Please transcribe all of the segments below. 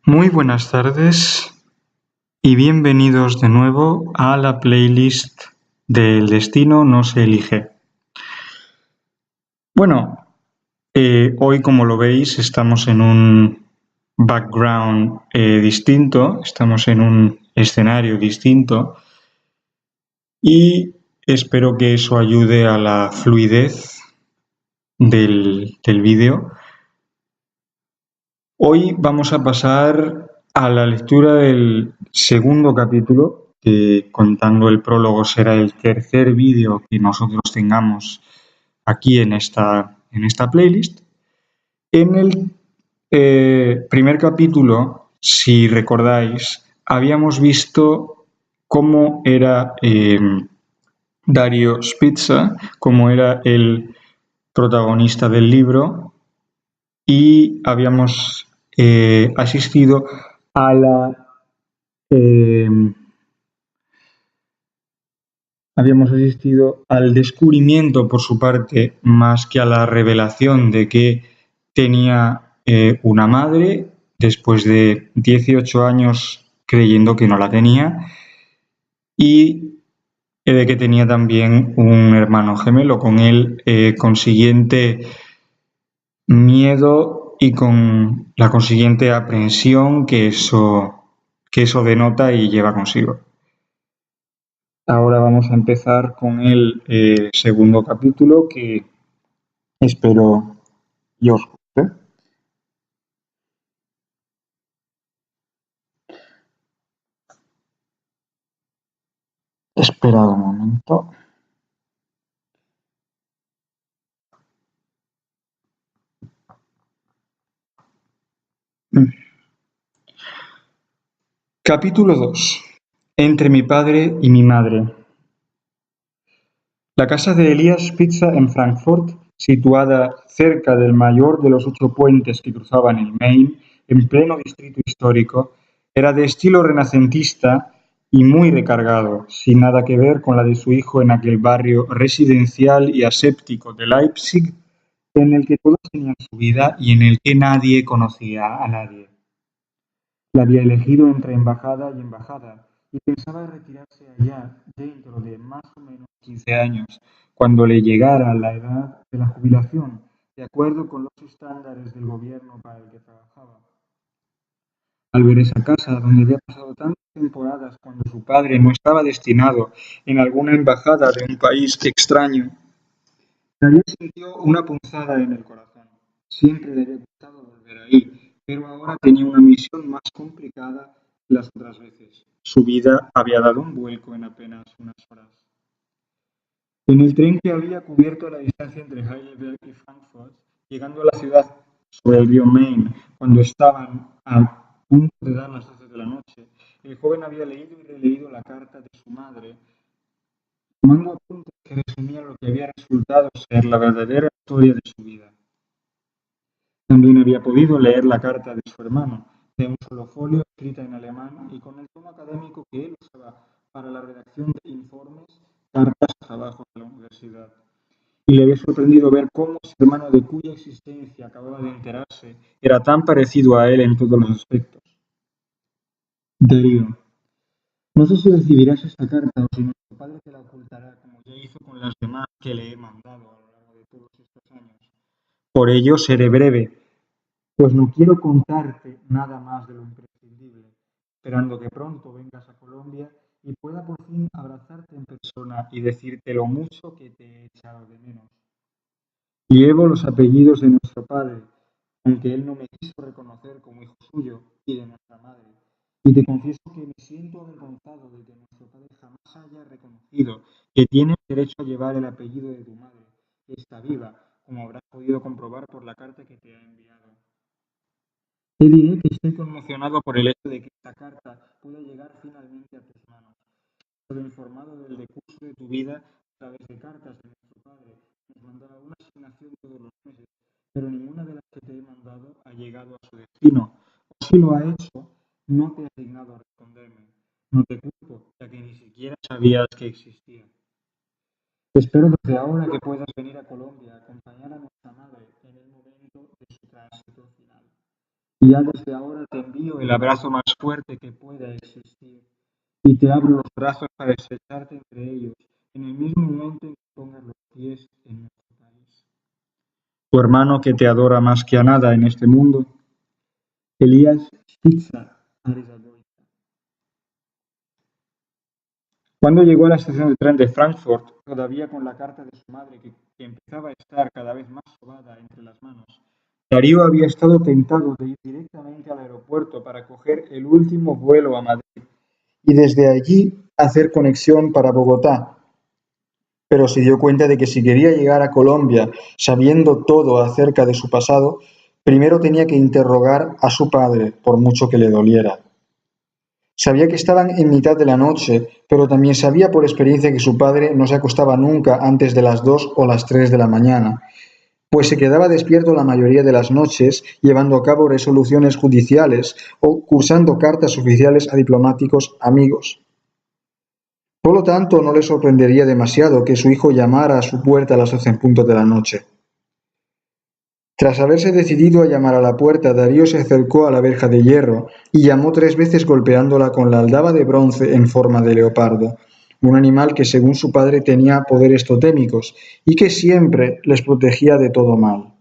Muy buenas tardes y bienvenidos de nuevo a la playlist del destino no se elige. Bueno, hoy como lo veis estamos en un background distinto, estamos en un escenario distinto y espero que eso ayude a la fluidez del vídeo. Hoy vamos a pasar a la lectura del segundo capítulo, que contando el prólogo será el tercer vídeo que nosotros tengamos aquí en esta playlist. En el primer capítulo, si recordáis, habíamos visto cómo era Dario Spitza, cómo era el protagonista del libro, y habíamos asistido a la habíamos asistido al descubrimiento por su parte más que a la revelación de que tenía una madre después de 18 años creyendo que no la tenía y de que tenía también un hermano gemelo, con el consiguiente miedo y con la consiguiente aprensión que eso denota y lleva consigo. Ahora vamos a empezar con el segundo capítulo que espero y os guste. Esperad un momento. Capítulo 2. Entre mi padre y mi madre. La casa de Elias Spitza en Frankfurt, situada cerca del mayor de los 8 puentes que cruzaban el Main, en pleno distrito histórico, era de estilo renacentista y muy recargado, sin nada que ver con la de su hijo en aquel barrio residencial y aséptico de Leipzig, en el que todos tenían su vida y en el que nadie conocía a nadie. La había elegido entre embajada y embajada y pensaba retirarse allá dentro de más o menos 15 años, cuando le llegara la edad de la jubilación, de acuerdo con los estándares del gobierno para el que trabajaba. Al ver esa casa donde había pasado tantas temporadas cuando su padre no estaba destinado en alguna embajada de un país extraño, Darío sintió una punzada en el corazón. Siempre le había gustado volver ahí, pero ahora tenía una misión más complicada que las otras veces. Su vida había dado un vuelco en apenas unas horas. En el tren que había cubierto la distancia entre Heidelberg y Frankfurt, llegando a la ciudad sobre el río Main, cuando estaban a punto de dar las 12 de la noche, el joven había leído y releído la carta de su madre, tomando apuntes que resumían lo que había resultado ser la verdadera historia de su vida. También había podido leer la carta de su hermano, de un solo folio, escrita en alemán y con el tono académico que él usaba para la redacción de informes, cartas, trabajos de la universidad. Y le había sorprendido ver cómo su hermano, de cuya existencia acababa de enterarse, era tan parecido a él en todos los aspectos. Darío, no sé si recibirás esta carta o si nuestro padre te la ocultará, como ya hizo con las demás que le he mandado a lo largo de todos estos años. Por ello seré breve, pues no quiero contarte nada más de lo imprescindible, esperando que pronto vengas a Colombia y pueda por fin abrazarte en persona y decirte lo mucho que te he echado de menos. Llevo los apellidos de nuestro padre, aunque él no me quiso reconocer como hijo suyo y de nuestra madre. Y te confieso que me siento avergonzado de que nuestro padre jamás haya reconocido que tienes derecho a llevar el apellido de tu madre, que está viva, como habrás podido comprobar por la carta que te ha enviado. Te diré que estoy conmocionado por el hecho de que esta carta pueda llegar finalmente a tus manos. Estoy informado del decurso de tu vida a través de cartas de nuestro padre. Nos mandaba una asignación todos los meses, pero ninguna de las que te he mandado ha llegado a su destino. O si lo ha hecho, no te has dignado a responderme. No te culpo, ya que ni siquiera sabías que existía. Espero desde ahora que puedas venir a Colombia a acompañar a nuestra madre en el momento de su tránsito final. y ya desde ahora te envío el abrazo más fuerte que pueda existir, y te abro los brazos para estrecharte entre ellos, en el mismo momento en que pongas los pies en nuestro país. Tu hermano que te adora más que a nada en este mundo, Elías Spitzer Arizagoitia. Cuando llegó a la estación de tren de Frankfurt, todavía con la carta de su madre que empezaba a estar cada vez más sobada entre las manos, Darío había estado tentado de ir directamente al aeropuerto para coger el último vuelo a Madrid y desde allí hacer conexión para Bogotá, pero se dio cuenta de que si quería llegar a Colombia sabiendo todo acerca de su pasado, primero tenía que interrogar a su padre, por mucho que le doliera. Sabía que estaban en mitad de la noche, pero también sabía por experiencia que su padre no se acostaba nunca antes de las 2 o las 3 de la mañana, pues se quedaba despierto la mayoría de las noches llevando a cabo resoluciones judiciales o cursando cartas oficiales a diplomáticos amigos. Por lo tanto, no le sorprendería demasiado que su hijo llamara a su puerta a las 12 en punto de la noche. Tras haberse decidido a llamar a la puerta, Darío se acercó a la verja de hierro y llamó 3 veces golpeándola con la aldaba de bronce en forma de leopardo, un animal que según su padre tenía poderes totémicos y que siempre les protegía de todo mal.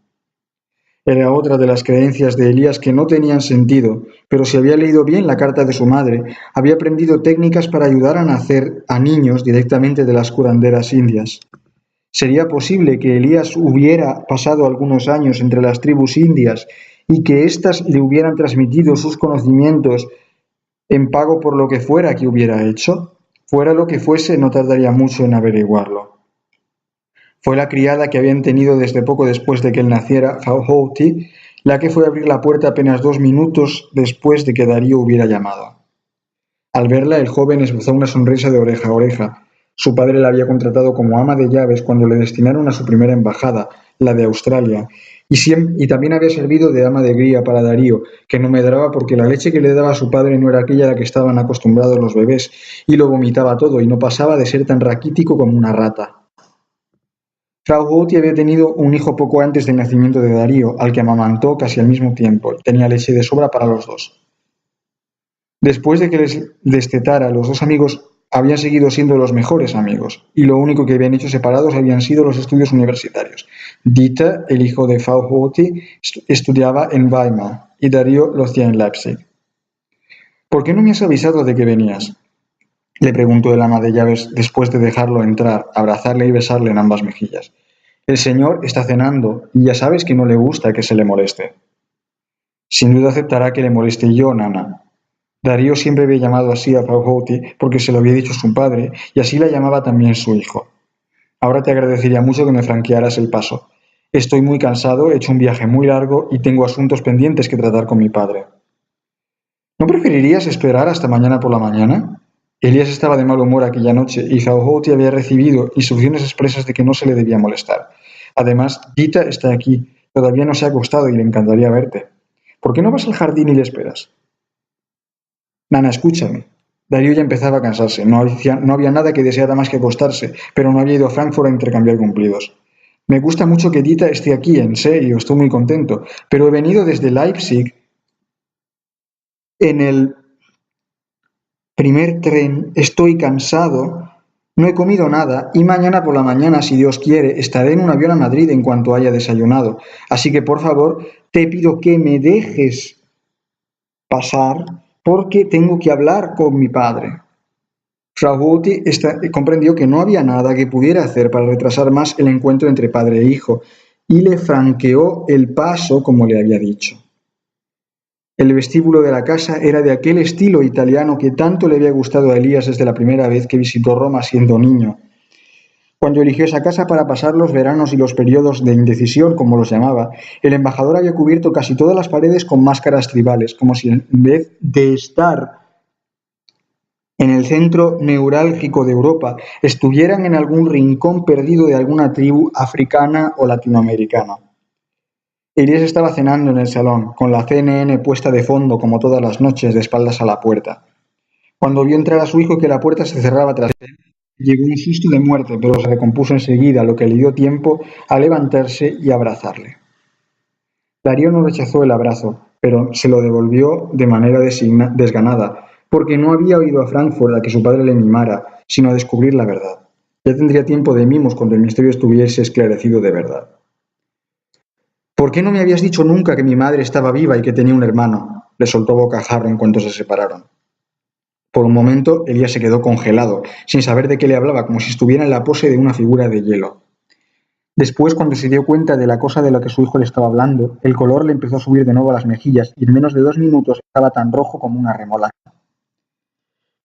Era otra de las creencias de Elías que no tenían sentido, pero si había leído bien la carta de su madre, había aprendido técnicas para ayudar a nacer a niños directamente de las curanderas indias. ¿Sería posible que Elías hubiera pasado algunos años entre las tribus indias y que éstas le hubieran transmitido sus conocimientos en pago por lo que fuera que hubiera hecho? Fuera lo que fuese, no tardaría mucho en averiguarlo. Fue la criada que habían tenido desde poco después de que él naciera, Fauhouti, la que fue a abrir la puerta apenas 2 minutos después de que Darío hubiera llamado. Al verla, el joven esbozó una sonrisa de oreja a oreja. Su padre la había contratado como ama de llaves cuando le destinaron a su primera embajada, la de Australia, y también había servido de ama de cría para Darío, que no medraba porque la leche que le daba a su padre no era aquella a la que estaban acostumbrados los bebés, y lo vomitaba todo y no pasaba de ser tan raquítico como una rata. Frau Gotti había tenido un hijo poco antes del nacimiento de Darío, al que amamantó casi al mismo tiempo, y tenía leche de sobra para los dos. Después de que les destetara, los dos amigos habían seguido siendo los mejores amigos, y lo único que habían hecho separados habían sido los estudios universitarios. Dieter, el hijo de Frau Gotti, estudiaba en Weimar, y Darío lo hacía en Leipzig. ¿Por qué no me has avisado de que venías?, le preguntó el ama de llaves después de dejarlo entrar, abrazarle y besarle en ambas mejillas. El señor está cenando y ya sabes que no le gusta que se le moleste. Sin duda aceptará que le moleste yo, Nana. Darío siempre había llamado así a Frau Gotti porque se lo había dicho su padre y así la llamaba también su hijo. Ahora te agradecería mucho que me franquearas el paso. Estoy muy cansado, he hecho un viaje muy largo y tengo asuntos pendientes que tratar con mi padre. ¿No preferirías esperar hasta mañana por la mañana? Elías estaba de mal humor aquella noche y Frau Gotti había recibido instrucciones expresas de que no se le debía molestar. Además, Dita está aquí, todavía no se ha acostado y le encantaría verte. ¿Por qué no vas al jardín y le esperas? Nana, escúchame. Darío ya empezaba a cansarse, no había nada que deseara más que acostarse, pero no había ido a Frankfurt a intercambiar cumplidos. Me gusta mucho que Dita esté aquí, en serio, estoy muy contento, pero he venido desde Leipzig en el primer tren, estoy cansado, no he comido nada y mañana por la mañana, si Dios quiere, estaré en un avión a Madrid en cuanto haya desayunado. Así que, por favor, te pido que me dejes pasar porque tengo que hablar con mi padre. Frau Gotti comprendió que no había nada que pudiera hacer para retrasar más el encuentro entre padre e hijo y le franqueó el paso como le había dicho. El vestíbulo de la casa era de aquel estilo italiano que tanto le había gustado a Elías desde la primera vez que visitó Roma siendo niño. Cuando eligió esa casa para pasar los veranos y los periodos de indecisión, como los llamaba, el embajador había cubierto casi todas las paredes con máscaras tribales, como si en vez de estar en el centro neurálgico de Europa, estuvieran en algún rincón perdido de alguna tribu africana o latinoamericana. Elías estaba cenando en el salón, con la CNN puesta de fondo como todas las noches, de espaldas a la puerta. Cuando vio entrar a su hijo y que la puerta se cerraba tras él, llegó un susto de muerte, pero se recompuso enseguida, lo que le dio tiempo a levantarse y abrazarle. Darío no rechazó el abrazo, pero se lo devolvió de manera desganada, porque no había ido a Frankfurt a que su padre le mimara, sino a descubrir la verdad. Ya tendría tiempo de mimos cuando el misterio estuviese esclarecido de verdad. ¿Por qué no me habías dicho nunca que mi madre estaba viva y que tenía un hermano? Le soltó bocajarro en cuanto se separaron. Por un momento, Elías se quedó congelado, sin saber de qué le hablaba, como si estuviera en la pose de una figura de hielo. Después, cuando se dio cuenta de la cosa de la que su hijo le estaba hablando, el color le empezó a subir de nuevo a las mejillas y en menos de 2 minutos estaba tan rojo como una remolacha.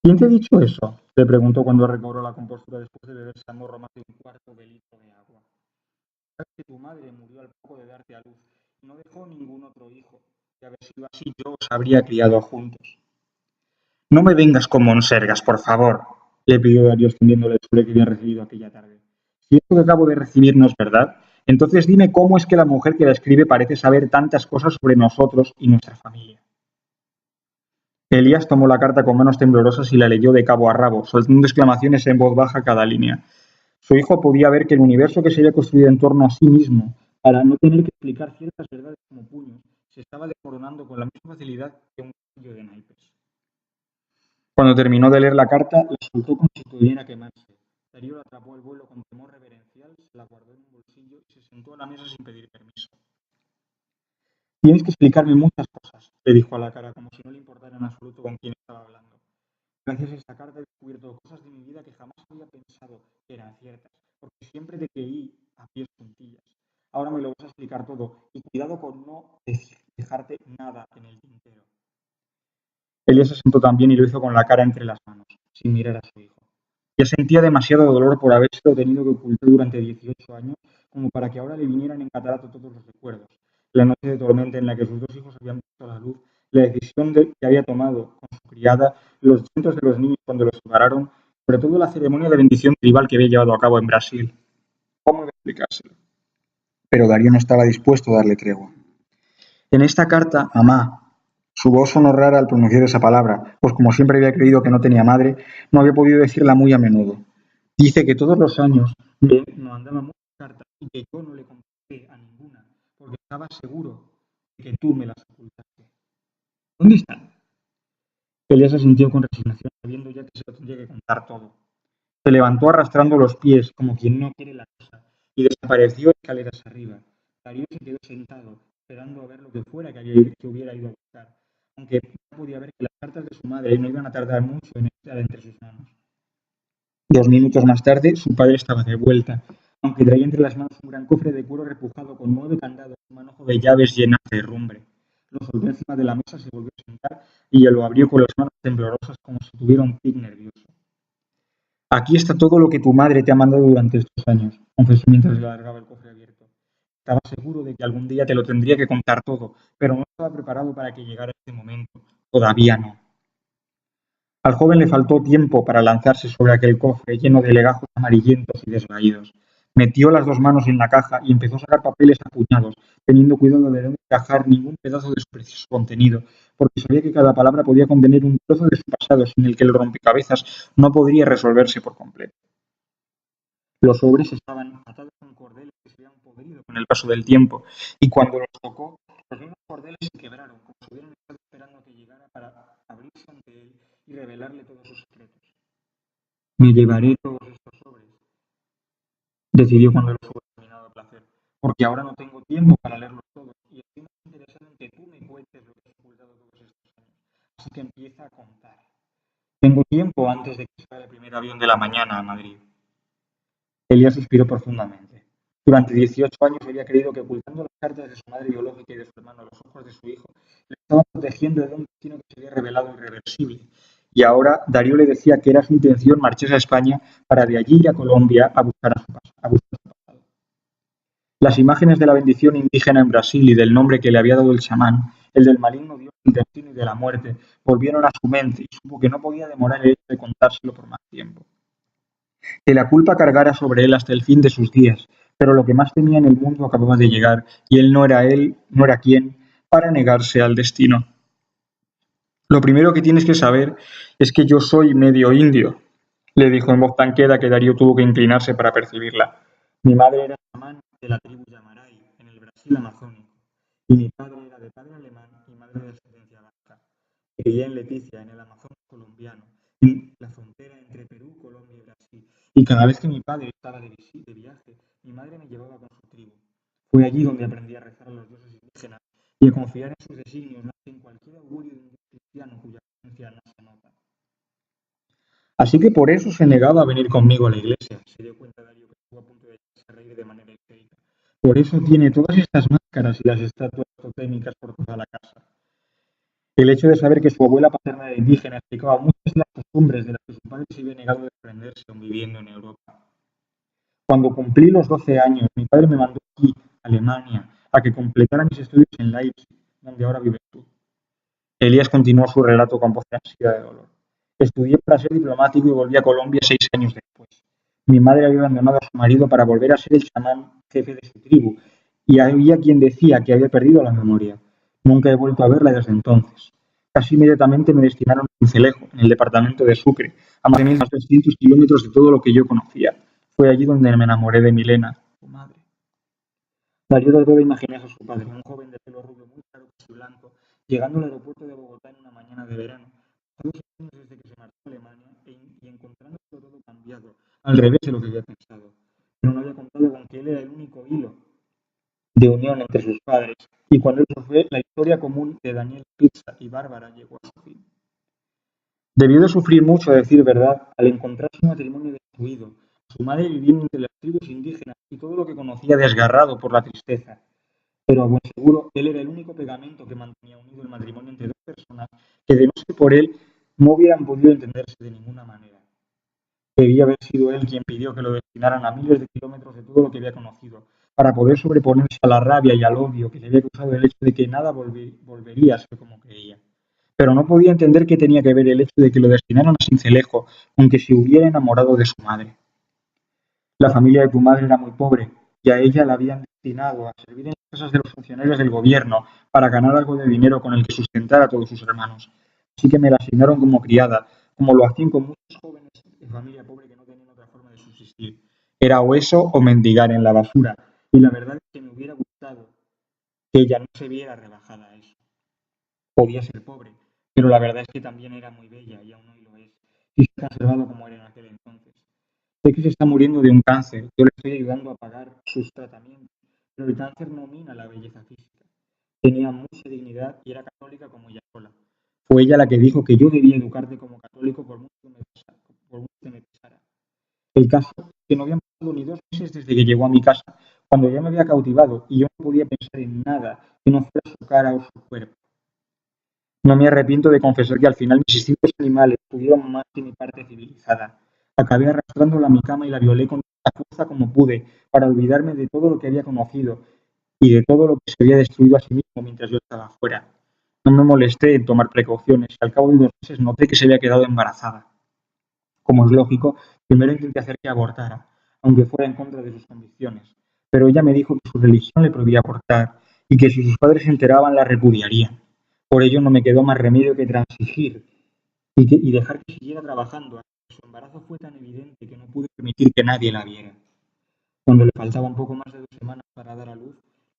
¿Quién te ha dicho eso? Le preguntó cuando recobró la compostura después de beberse a morro más de un cuarto de litro de agua. Sabes que tu madre murió al poco de darte a luz y no dejó ningún otro hijo. De haber sido así, yo os habría criado juntos. No me vengas con monsergas, por favor, le pidió Darío extendiéndole el sobre que había recibido aquella tarde. Si esto que acabo de recibir no es verdad, entonces dime cómo es que la mujer que la escribe parece saber tantas cosas sobre nosotros y nuestra familia. Elías tomó la carta con manos temblorosas y la leyó de cabo a rabo, soltando exclamaciones en voz baja cada línea. Su hijo podía ver que el universo que se había construido en torno a sí mismo, para no tener que explicar ciertas verdades como puños, se estaba desmoronando con la misma facilidad que un castillo de naipes. Cuando terminó de leer la carta, la soltó como si pudiera quemarse. Darío la atrapó al vuelo con temor reverencial, se la guardó en un bolsillo y se sentó a la mesa sin pedir permiso. Tienes que explicarme muchas cosas, le dijo a la cara, como si no le importara en absoluto con quién estaba hablando. Gracias a esta carta he descubierto cosas de mi vida que jamás había pensado que eran ciertas, porque siempre te creí a pies juntillas. Ahora me lo vas a explicar todo, y cuidado con no dejarte nada en el tintero. Elías se sentó también y lo hizo con la cara entre las manos, sin mirar a su hijo. Ya sentía demasiado dolor por habérselo tenido que ocultar durante 18 años como para que ahora le vinieran en catarato todos los recuerdos. La noche de tormenta en la que sus dos hijos habían visto la luz, la decisión que había tomado con su criada, los llantos de los niños cuando los separaron, sobre todo la ceremonia de bendición tribal que había llevado a cabo en Brasil. ¿Cómo iba a explicárselo? Pero Darío no estaba dispuesto a darle tregua. En esta carta, mamá. Su voz sonó rara al pronunciar esa palabra, pues como siempre había creído que no tenía madre, no había podido decirla muy a menudo. Dice que todos los años me mandaba muchas cartas y que yo no le contesté a ninguna, porque estaba seguro de que tú me las ocultaste. ¿Dónde están? Elías se sintió con resignación, sabiendo ya que se lo tendría que contar todo. Se levantó arrastrando los pies, como quien no quiere la cosa, y desapareció escaleras arriba. Darío se quedó sentado, esperando a ver lo que fuera que hubiera ido a buscar, aunque no podía ver que las cartas de su madre no iban a tardar mucho en estar entre sus manos. 2 minutos más tarde, su padre estaba de vuelta, aunque traía entre las manos un gran cofre de cuero repujado con 9 candados y un manojo de llaves llenas de herrumbre. Lo soltó encima de la mesa, se volvió a sentar y lo abrió con las manos temblorosas como si tuviera un tic nervioso. Aquí está todo lo que tu madre te ha mandado durante estos años, confesó mientras le alargaba el cofre abierto. Estaba seguro de que algún día te lo tendría que contar todo, pero no estaba preparado para que llegara este momento. Todavía no. Al joven le faltó tiempo para lanzarse sobre aquel cofre lleno de legajos amarillentos y desvaídos. Metió las 2 manos en la caja y empezó a sacar papeles a puñados, teniendo cuidado de no encajar ningún pedazo de su precioso contenido, porque sabía que cada palabra podía contener un trozo de su pasado sin el que el rompecabezas no podría resolverse por completo. Los sobres estaban atados con cordeles que se habían podrido con el paso del tiempo, y cuando los tocó, los mismos cordeles se quebraron, como si hubieran estado esperando a que llegara para abrirse ante él y revelarle todos sus secretos. Me llevaré todos estos sobres, decidió cuando los hubo terminado a placer, porque ahora no tengo tiempo para leerlos todos, y estoy más interesado en que tú me cuentes lo que has ocultado todos estos años. Así que empieza a contar. Tengo tiempo antes de que salga el primer avión de la mañana a Madrid. Elías suspiró profundamente. Durante 18 años había creído que ocultando las cartas de su madre biológica y de su hermano a los ojos de su hijo, le estaba protegiendo de un destino que se había revelado irreversible. Y ahora Darío le decía que era su intención marcharse a España para de allí ir a Colombia a buscar su pasado. Las imágenes de la bendición indígena en Brasil y del nombre que le había dado el chamán, el del maligno dios del destino y de la muerte, volvieron a su mente y supo que no podía demorar el hecho de contárselo por más tiempo. Que la culpa cargara sobre él hasta el fin de sus días, pero lo que más temía en el mundo acababa de llegar, y él no era quien para negarse al destino. Lo primero que tienes que saber es que yo soy medio indio, le dijo en voz tan queda que Darío tuvo que inclinarse para percibirla. Mi madre era chamán de la tribu Yamaray, en el Brasil amazónico, y mi padre era de padre alemán y madre crié en Leticia, en el Amazonas colombiano, en la frontera entre Perú, Colombia y Brasil. Y cada vez que mi padre estaba de viaje, mi madre me llevaba con su tribu. Fue allí donde aprendí a rezar a los dioses indígenas y a confiar en sus designios más que en cualquier augurio de un dios cristiano cuya presencia no se nota. Así que por eso se negaba a venir conmigo a la iglesia. Se dio cuenta Darío que estuvo a punto de echarse a reír de manera histérica. Por eso tiene todas estas máscaras y las estatuas totémicas por toda la casa. El hecho de saber que su abuela paterna era indígena explicaba muchas de las costumbres de las que su padre se había negado a desprenderse aún viviendo en Europa. Cuando cumplí los 12 años, mi padre me mandó aquí, a Alemania, a que completara mis estudios en Leipzig, donde ahora vives tú. Elías continuó su relato con voz de ansiedad de dolor. Estudié para ser diplomático y volví a Colombia 6 años después. Mi madre había abandonado a su marido para volver a ser el chamán jefe de su tribu, y había quien decía que había perdido la memoria. Nunca he vuelto a verla desde entonces. Casi inmediatamente me destinaron a Cincelejo, en el departamento de Sucre, a más de 1.300 kilómetros de todo lo que yo conocía. Fue allí donde me enamoré de Milena, su madre. Darío trató de imaginarse a su padre, un joven de pelo rubio muy claro casi blanco, llegando al aeropuerto de Bogotá en una mañana de verano, a 2 años desde que se marchó a Alemania y encontrándolo todo cambiado, al revés de lo que había pensado. Pero no había contado con que él era el único hilo de unión entre sus padres, y cuando él se fue, la historia común de Daniel Pizza y Bárbara llegó a su fin. Debió de sufrir mucho, a decir verdad, al encontrar su matrimonio destruido, su madre viviendo entre las tribus indígenas y todo lo que conocía desgarrado por la tristeza. Pero a buen seguro, él era el único pegamento que mantenía unido el matrimonio entre dos personas que, de no ser por él, no hubieran podido entenderse de ninguna manera. Debía haber sido él quien pidió que lo destinaran a miles de kilómetros de todo lo que había conocido, para poder sobreponerse a la rabia y al odio que le había causado el hecho de que nada volvería a ser como creía. Pero no podía entender qué tenía que ver el hecho de que lo destinaran a Sincelejo, aunque se hubiera enamorado de su madre. La familia de tu madre era muy pobre y a ella la habían destinado a servir en las casas de los funcionarios del gobierno para ganar algo de dinero con el que sustentar a todos sus hermanos. Así que me la asignaron como criada, como lo hacían con muchos jóvenes de familia pobre que no tenían otra forma de subsistir. Era o eso o mendigar en la basura. Y la verdad es que me hubiera gustado que ella no se viera rebajada a eso. Podía ser pobre, pero la verdad es que también era muy bella y aún hoy lo es. Y se ha conservado como era en aquel entonces. Sé que se está muriendo de un cáncer. Yo le estoy ayudando a pagar sus tratamientos, pero el cáncer no mina la belleza física. Tenía mucha dignidad y era católica como ella sola. Fue ella la que dijo que yo debía educarte como católico por mucho que me pesara. El caso es que no habían pasado ni 2 meses desde que llegó a mi casa, cuando ya me había cautivado y yo no podía pensar en nada que no fuera su cara o su cuerpo. No me arrepiento de confesar que al final mis instintos animales pudieron más que mi parte civilizada. Acabé arrastrándola a mi cama y la violé con tanta fuerza como pude, para olvidarme de todo lo que había conocido y de todo lo que se había destruido a sí mismo mientras yo estaba fuera. No me molesté en tomar precauciones y al cabo de 2 meses noté que se había quedado embarazada. Como es lógico, primero intenté hacer que abortara, aunque fuera en contra de sus convicciones, pero ella me dijo que su religión le prohibía abortar y que si sus padres se enteraban la repudiarían. Por ello no me quedó más remedio que transigir y dejar que siguiera trabajando hasta que su embarazo fue tan evidente que no pude permitir que nadie la viera. Cuando le faltaban poco más de 2 semanas para dar a luz,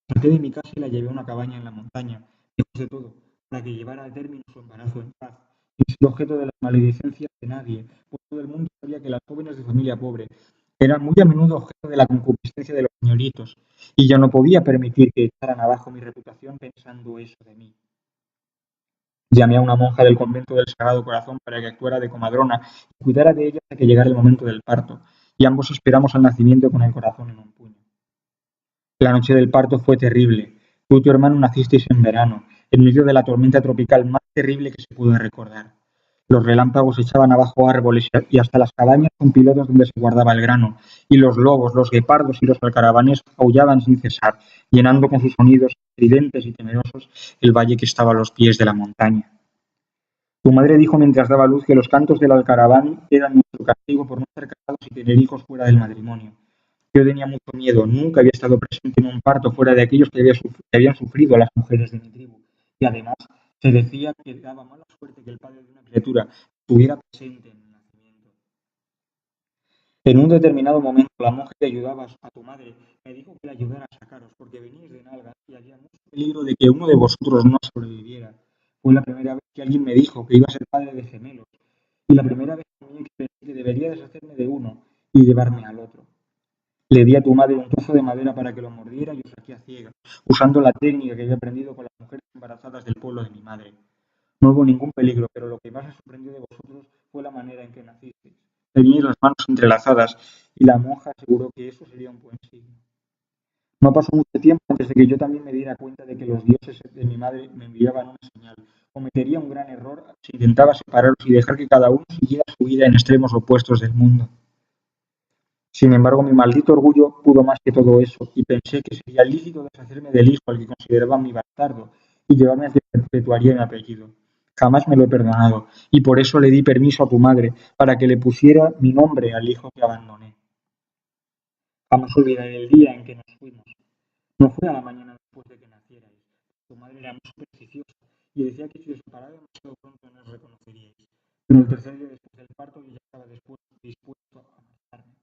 la saqué de mi casa y la llevé a una cabaña en la montaña, lejos de todo, para que llevara a término su embarazo en paz, sin ser objeto de las maledicencias de nadie, pues todo el mundo sabía que las jóvenes de familia pobre eran muy a menudo objeto de la concupiscencia de los señoritos, y yo no podía permitir que echaran abajo mi reputación pensando eso de mí. Llamé a una monja del convento del Sagrado Corazón para que actuara de comadrona y cuidara de ella hasta que llegara el momento del parto, y ambos esperamos al nacimiento con el corazón en un puño. La noche del parto fue terrible. Tú y tu hermano nacisteis en verano, en medio de la tormenta tropical más terrible que se pudo recordar. Los relámpagos echaban abajo árboles y hasta las cabañas con pilotos donde se guardaba el grano, y los lobos, los guepardos y los alcaravanes aullaban sin cesar, llenando con sus sonidos estridentes y temerosos el valle que estaba a los pies de la montaña. Tu madre dijo mientras daba luz que los cantos del alcaraván eran nuestro castigo por no ser casados y tener hijos fuera del matrimonio. Yo tenía mucho miedo, nunca había estado presente en un parto fuera de aquellos que habían sufrido las mujeres de mi tribu. Y además, se decía que daba mala suerte que el padre de una criatura estuviera presente en el nacimiento. En un determinado momento, la monja que ayudaba a tu madre me dijo que la ayudara a sacaros, porque venís de Nalgas y había mucho peligro de que uno de vosotros no sobreviviera. Fue la primera vez que alguien me dijo que iba a ser padre de gemelos, y la primera vez también que pensé que debería deshacerme de uno y llevarme al otro. Le di a tu madre un trozo de madera para que lo mordiera y os saqué a ciegas, usando la técnica que había aprendido con las mujeres embarazadas del pueblo de mi madre. No hubo ningún peligro, pero lo que más me sorprendió de vosotros fue la manera en que nacisteis. Teníais las manos entrelazadas y la monja aseguró que eso sería un buen signo. No pasó mucho tiempo antes de que yo también me diera cuenta de que los dioses de mi madre me enviaban una señal. Cometería un gran error si intentaba separaros y dejar que cada uno siguiera su vida en extremos opuestos del mundo. Sin embargo, mi maldito orgullo pudo más que todo eso, y pensé que sería lícito deshacerme del hijo al que consideraba mi bastardo y llevarme a que perpetuaría mi apellido. Jamás me lo he perdonado, y por eso le di permiso a tu madre para que le pusiera mi nombre al hijo que abandoné. Jamás olvidaré el día en que nos fuimos. No fue a la mañana después de que nacierais. Tu madre era muy supersticiosa y decía que si os separaba demasiado pronto no os reconoceríais. Pero el tercer día después del parto yo ya estaba dispuesto a marcharme.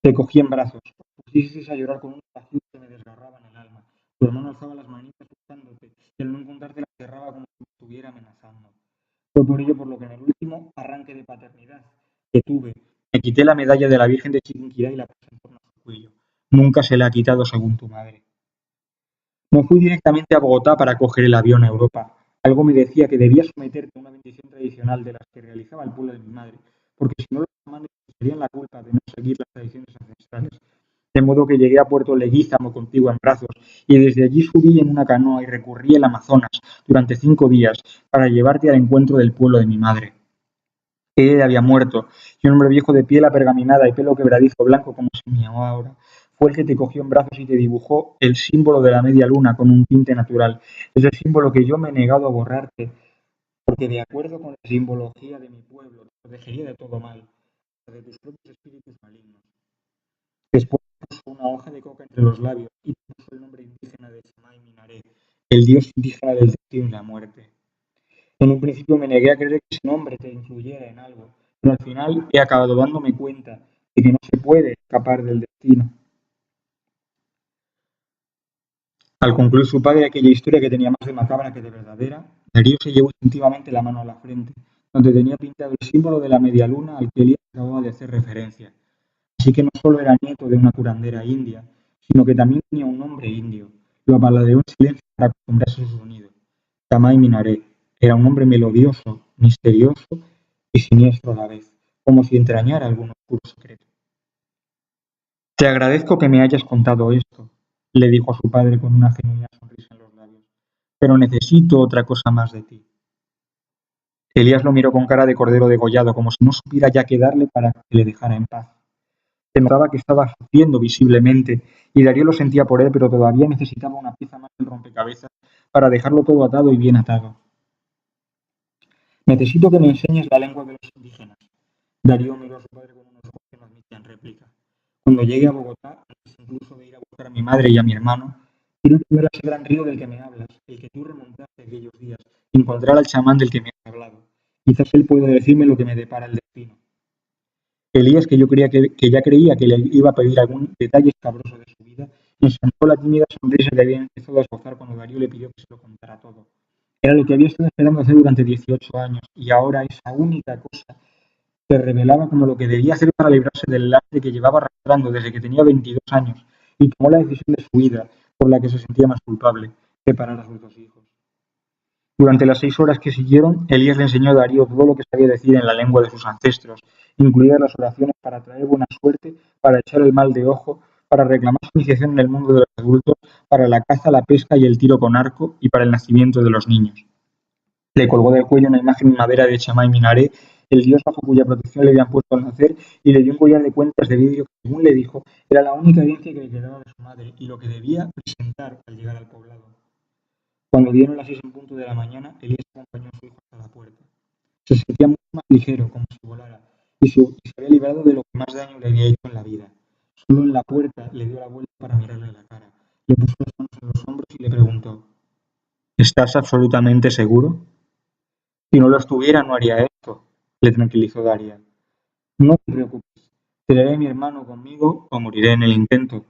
Te cogí en brazos, pusisteis a llorar con un vacío que me desgarraba en el alma. Tu hermano alzaba las manitas buscándote y al no encontrarte las cerraba como si me estuviera amenazando. Fue por ello por lo que en el último arranque de paternidad que tuve, me quité la medalla de la Virgen de Chiquinquirá y la puse en torno a su cuello. Nunca se la ha quitado según tu madre. No fui directamente a Bogotá para coger el avión a Europa. Algo me decía que debía someterte a una bendición tradicional de las que realizaba el pueblo de mi madre, porque si no los chamanes serían la culpa de no seguir las tradiciones ancestrales. De modo que llegué a Puerto Leguízamo contigo en brazos, y desde allí subí en una canoa y recorrí el Amazonas durante 5 días para llevarte al encuentro del pueblo de mi madre. Ella había muerto, y un hombre viejo de piel apergaminada y pelo quebradizo blanco como se me llamaba ahora, fue el que te cogió en brazos y te dibujó el símbolo de la media luna con un tinte natural, ese símbolo que yo me he negado a borrarte, porque de acuerdo con la simbología de mi pueblo, te protegería de todo mal, de tus propios espíritus malignos. Después puso una hoja de coca entre los labios y puso el nombre indígena de Chamay Minaré, el dios indígena del destino y la muerte. En un principio me negué a creer que ese nombre te influyera en algo, pero al final he acabado dándome cuenta de que no se puede escapar del destino. Al concluir su padre aquella historia que tenía más de macabra que de verdadera, Darío se llevó instintivamente la mano a la frente, donde tenía pintado el símbolo de la media luna al que Elías acababa de hacer referencia. Así que no solo era nieto de una curandera india, sino que también tenía un nombre indio. Lo paladeó en silencio para acostumbrarse a su sonido. Tamay Minaré era un hombre melodioso, misterioso y siniestro a la vez, como si entrañara algún oscuro secreto. Te agradezco que me hayas contado esto, le dijo a su padre con una genuina sonrisa en los labios, pero necesito otra cosa más de ti. Elías lo miró con cara de cordero degollado, como si no supiera ya qué darle para que le dejara en paz. Se notaba que estaba sufriendo visiblemente, y Darío lo sentía por él, pero todavía necesitaba una pieza más del rompecabezas para dejarlo todo atado y bien atado. Necesito que me enseñes la lengua de los indígenas. Darío miró a su padre con unos ojos que no admitían réplica. Cuando llegue a Bogotá, antes incluso de ir a buscar a mi madre y a mi hermano, quiero que ver ese gran río del que me hablas, el que tú remontaste aquellos días, y encontrar al chamán del que me has hablado. Quizás él pueda decirme lo que me depara el destino. Elías, que yo creía que ya creía que le iba a pedir algún detalle escabroso de su vida, ensanchó la tímida sonrisa que había empezado a esbozar cuando Darío le pidió que se lo contara todo. Era lo que había estado esperando hacer durante 18 años, y ahora esa única cosa se revelaba como lo que debía hacer para librarse del lastre que llevaba arrastrando desde que tenía 22 años, y tomó la decisión de su vida, por la que se sentía más culpable, separar a sus dos hijos. Durante las 6 horas que siguieron, Elías le enseñó a Darío todo lo que sabía decir en la lengua de sus ancestros, incluidas las oraciones para traer buena suerte, para echar el mal de ojo, para reclamar su iniciación en el mundo de los adultos, para la caza, la pesca y el tiro con arco, y para el nacimiento de los niños. Le colgó del cuello una imagen en madera de Chamay Minaré, el dios bajo cuya protección le habían puesto al nacer, y le dio un collar de cuentas de vidrio que, según le dijo, era la única herencia que le quedaba de su madre y lo que debía presentar al llegar al poblado. Cuando dieron las 6 en punto de la mañana, Elías acompañó a su hijo hasta la puerta. Se sentía mucho más ligero, como si volara, y se había librado de lo que más daño le había hecho en la vida. Solo en la puerta le dio la vuelta para mirarle la cara. Le puso las manos en los hombros y le preguntó: ¿Estás absolutamente seguro? Si no lo estuviera, no haría esto, le tranquilizó Daria. No te preocupes, traeré a mi hermano conmigo o moriré en el intento.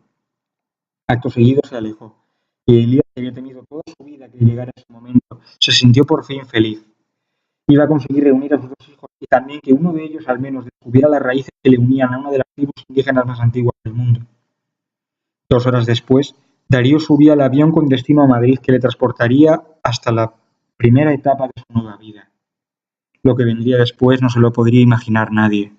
Acto seguido se alejó. y Elías, que había temido toda su vida que llegara ese momento, se sintió por fin feliz. Iba a conseguir reunir a sus dos hijos y también que uno de ellos al menos descubriera las raíces que le unían a una de las tribus indígenas más antiguas del mundo. 2 horas después, Darío subía al avión con destino a Madrid que le transportaría hasta la primera etapa de su nueva vida. Lo que vendría después no se lo podría imaginar nadie.